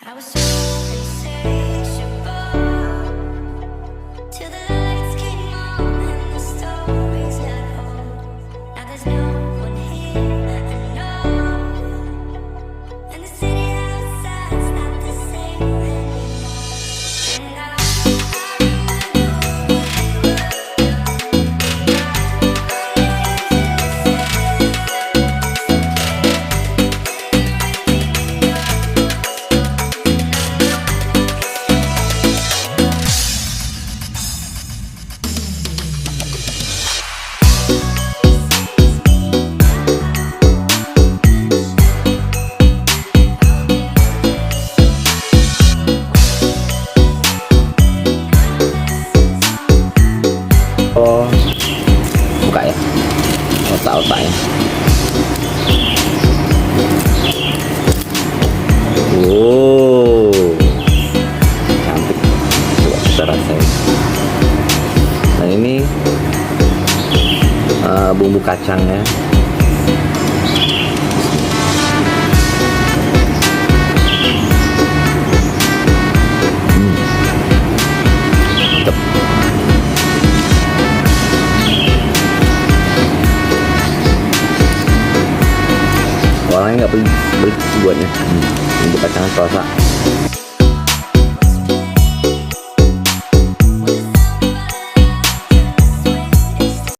I was so insatiable till the lights came on and the stories got old. Now there's no one here I know, and the city outside's not the same anymore. And I buka ya otak-otaknya. Wow, cantik. Coba kita rasain. Nah ini bumbu kacangnya. Mantep. Orangnya nggak beli buatnya. Bumbu kacangnya terasa